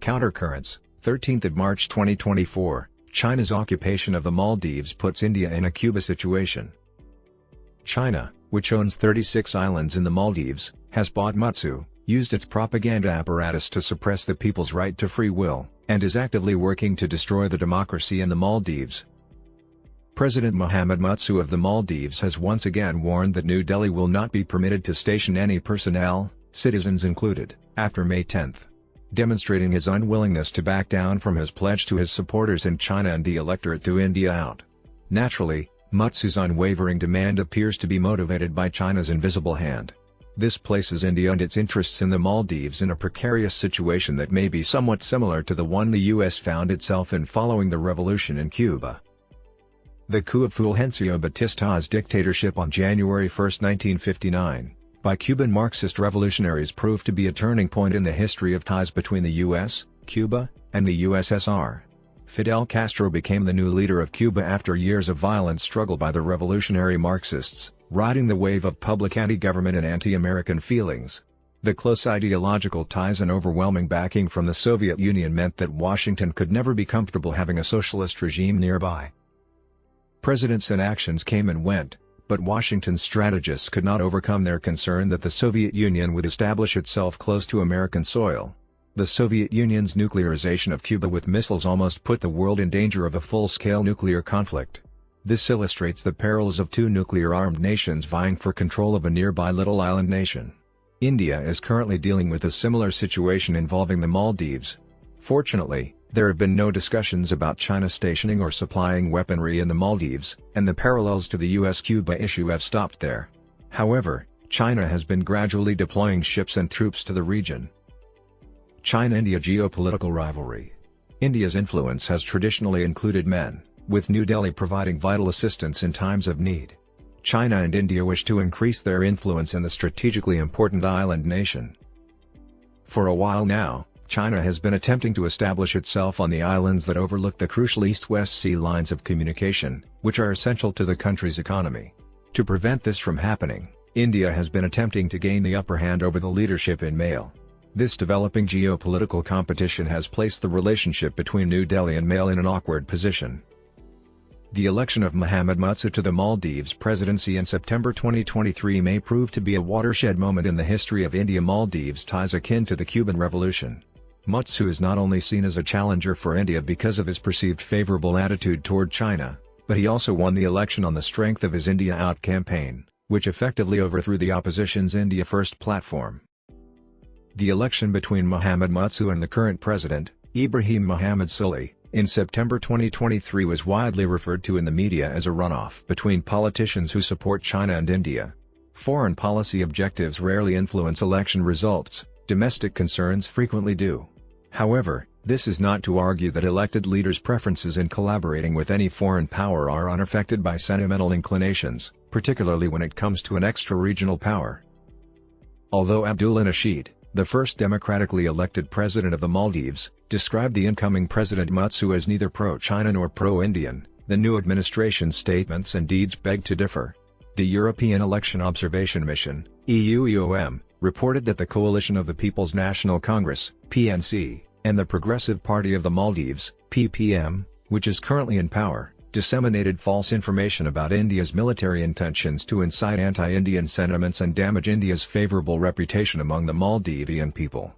Countercurrents, 13th of March 2024, China's occupation of the Maldives puts India in a Cuba situation. China, which owns 36 islands in the Maldives, has bought Muizzu, used its propaganda apparatus to suppress the people's right to free will, and is actively working to destroy the democracy in the Maldives. President Mohamed Muizzu of the Maldives has once again warned that New Delhi will not be permitted to station any personnel, citizens included, after May 10, demonstrating his unwillingness to back down from his pledge to his supporters in China and the electorate to India out. Naturally, Muizzu's unwavering demand appears to be motivated by China's invisible hand. This places India and its interests in the Maldives in a precarious situation that may be somewhat similar to the one the US found itself in following the revolution in Cuba. The coup of Fulgencio Batista's dictatorship on January 1, 1959, by Cuban Marxist revolutionaries proved to be a turning point in the history of ties between the US, Cuba, and the USSR. Fidel Castro became the new leader of Cuba after years of violent struggle by the revolutionary Marxists, riding the wave of public anti-government and anti-American feelings. The close ideological ties and overwhelming backing from the Soviet Union meant that Washington could never be comfortable having a socialist regime nearby. Presidents and actions came and went, but Washington's strategists could not overcome their concern that the Soviet Union would establish itself close to American soil. The Soviet Union's nuclearization of Cuba with missiles almost put the world in danger of a full-scale nuclear conflict. This illustrates the perils of two nuclear-armed nations vying for control of a nearby little island nation. India is currently dealing with a similar situation involving the Maldives. Fortunately, there have been no discussions about China stationing or supplying weaponry in the Maldives, and the parallels to the US-Cuba issue have stopped there. However, China has been gradually deploying ships and troops to the region. China-India geopolitical rivalry. India's influence has traditionally included men, with New Delhi providing vital assistance in times of need. China and India wish to increase their influence in the strategically important island nation. For a while now, China has been attempting to establish itself on the islands that overlook the crucial east-west sea lines of communication, which are essential to the country's economy. To prevent this from happening, India has been attempting to gain the upper hand over the leadership in Male. This developing geopolitical competition has placed the relationship between New Delhi and Male in an awkward position. The election of Mohamed Muizzu to the Maldives presidency in September 2023 may prove to be a watershed moment in the history of India-Maldives ties akin to the Cuban Revolution. Muizzu is not only seen as a challenger for India because of his perceived favorable attitude toward China, but he also won the election on the strength of his India Out campaign, which effectively overthrew the opposition's India First platform. The election between Mohamed Muizzu and the current president, Ibrahim Mohamed Solih, in September 2023 was widely referred to in the media as a runoff between politicians who support China and India. Foreign policy objectives rarely influence election results, domestic concerns frequently do. However, this is not to argue that elected leaders' preferences in collaborating with any foreign power are unaffected by sentimental inclinations, particularly when it comes to an extra-regional power. Although Abdullah Nasheed, the first democratically elected president of the Maldives, described the incoming President Muizzu as neither pro-China nor pro-Indian, the new administration's statements and deeds beg to differ. The European Election Observation Mission, EUEOM, reported that the Coalition of the People's National Congress, PNC, and the Progressive Party of the Maldives, PPM, which is currently in power, disseminated false information about India's military intentions to incite anti-Indian sentiments and damage India's favorable reputation among the Maldivian people.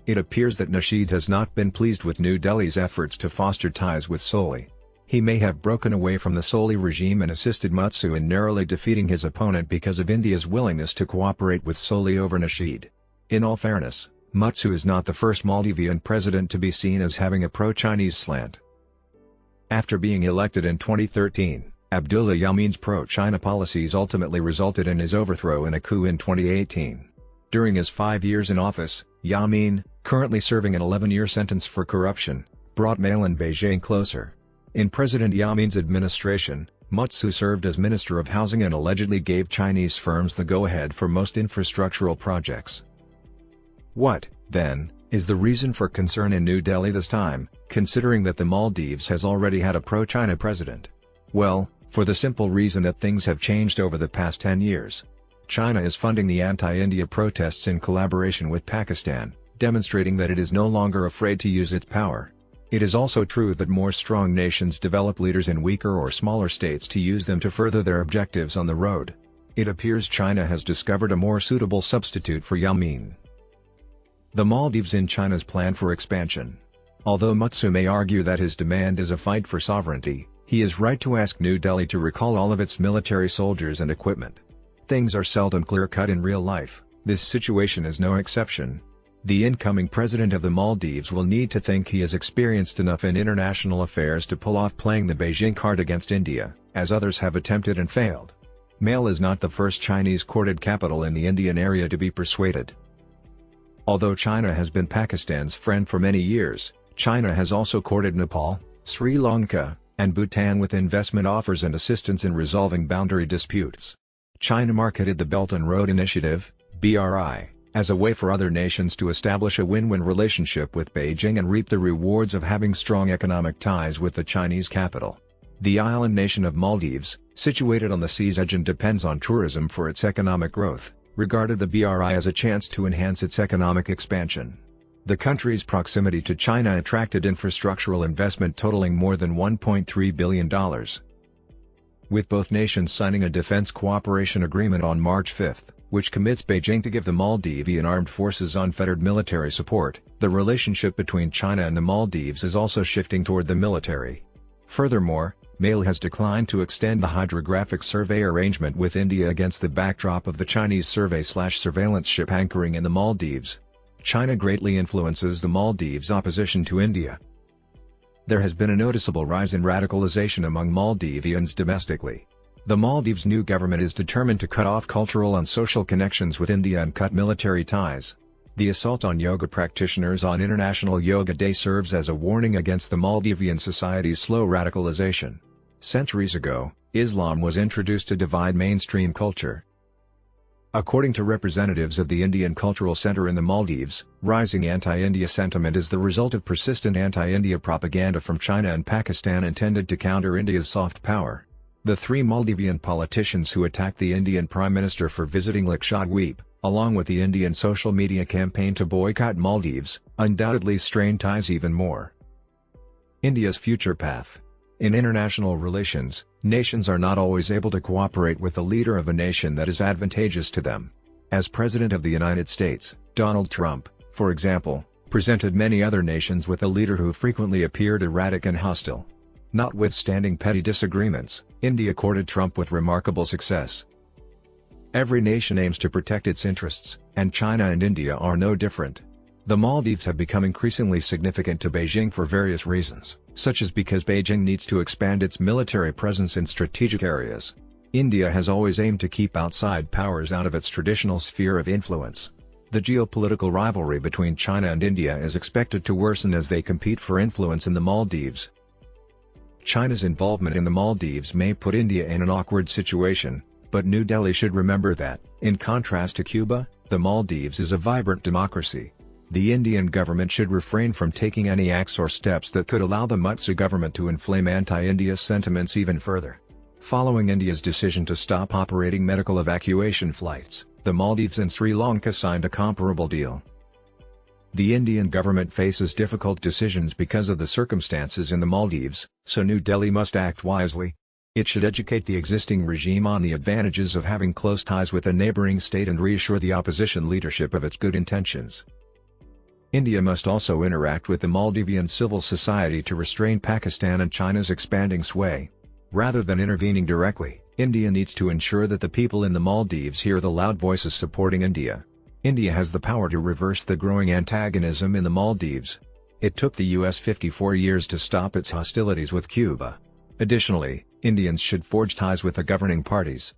It appears that Nasheed has not been pleased with New Delhi's efforts to foster ties with Solih. He may have broken away from the Solih regime and assisted Muizzu in narrowly defeating his opponent because of India's willingness to cooperate with Solih over Nasheed. In all fairness, Muizzu is not the first Maldivian president to be seen as having a pro-Chinese slant. After being elected in 2013, Abdullah Yamin's pro-China policies ultimately resulted in his overthrow in a coup in 2018. During his 5 years in office, Yamin, currently serving an 11-year sentence for corruption, brought Male and Beijing closer. In President Yamin's administration, Muizzu served as Minister of Housing and allegedly gave Chinese firms the go-ahead for most infrastructural projects. What, then, is the reason for concern in New Delhi this time, considering that the Maldives has already had a pro-China president? Well, for the simple reason that things have changed over the past 10 years. China is funding the anti-India protests in collaboration with Pakistan, demonstrating that it is no longer afraid to use its power. It is also true that more strong nations develop leaders in weaker or smaller states to use them to further their objectives on the road. It appears China has discovered a more suitable substitute for Yamin. The Maldives in China's plan for expansion. Although Muizzu may argue that his demand is a fight for sovereignty, he is right to ask New Delhi to recall all of its military soldiers and equipment. Things are seldom clear-cut in real life, this situation is no exception. The incoming president of the Maldives will need to think he is experienced enough in international affairs to pull off playing the Beijing card against India, as others have attempted and failed. Male is not the first Chinese-courted capital in the Indian area to be persuaded. Although China has been Pakistan's friend for many years, China has also courted Nepal, Sri Lanka, and Bhutan with investment offers and assistance in resolving boundary disputes. China marketed the Belt and Road Initiative, BRI, as a way for other nations to establish a win-win relationship with Beijing and reap the rewards of having strong economic ties with the Chinese capital. The island nation of Maldives, situated on the sea's edge and depends on tourism for its economic growth, regarded the BRI as a chance to enhance its economic expansion. The country's proximity to China attracted infrastructural investment totaling more than $1.3 billion. With both nations signing a defense cooperation agreement on March 5, which commits Beijing to give the Maldivian armed forces unfettered military support, the relationship between China and the Maldives is also shifting toward the military. Furthermore, MALE has declined to extend the hydrographic survey arrangement with India against the backdrop of the Chinese survey/surveillance ship anchoring in the Maldives. China greatly influences the Maldives' opposition to India. There has been a noticeable rise in radicalization among Maldivians domestically. The Maldives' new government is determined to cut off cultural and social connections with India and cut military ties. The assault on yoga practitioners on International Yoga Day serves as a warning against the Maldivian society's slow radicalization. Centuries ago, Islam was introduced to divide mainstream culture. According to representatives of the Indian Cultural Center in the Maldives, rising anti-India sentiment is the result of persistent anti-India propaganda from China and Pakistan intended to counter India's soft power. The three Maldivian politicians who attacked the Indian Prime Minister for visiting Lakshadweep, along with the Indian social media campaign to boycott Maldives, undoubtedly strain ties even more. India's future path. In international relations, nations are not always able to cooperate with the leader of a nation that is advantageous to them. As President of the United States, Donald Trump, for example, presented many other nations with a leader who frequently appeared erratic and hostile. Notwithstanding petty disagreements, India courted Trump with remarkable success. Every nation aims to protect its interests, and China and India are no different. The Maldives have become increasingly significant to Beijing for various reasons, such as because Beijing needs to expand its military presence in strategic areas. India has always aimed to keep outside powers out of its traditional sphere of influence. The geopolitical rivalry between China and India is expected to worsen as they compete for influence in the Maldives. China's involvement in the Maldives may put India in an awkward situation, but New Delhi should remember that, in contrast to Cuba, the Maldives is a vibrant democracy. The Indian government should refrain from taking any acts or steps that could allow the Muizzu government to inflame anti-India sentiments even further. Following India's decision to stop operating medical evacuation flights, the Maldives and Sri Lanka signed a comparable deal. The Indian government faces difficult decisions because of the circumstances in the Maldives, so New Delhi must act wisely. It should educate the existing regime on the advantages of having close ties with a neighboring state and reassure the opposition leadership of its good intentions. India must also interact with the Maldivian civil society to restrain Pakistan and China's expanding sway. Rather than intervening directly, India needs to ensure that the people in the Maldives hear the loud voices supporting India. India has the power to reverse the growing antagonism in the Maldives. It took the US 54 years to stop its hostilities with Cuba. Additionally, Indians should forge ties with the governing parties.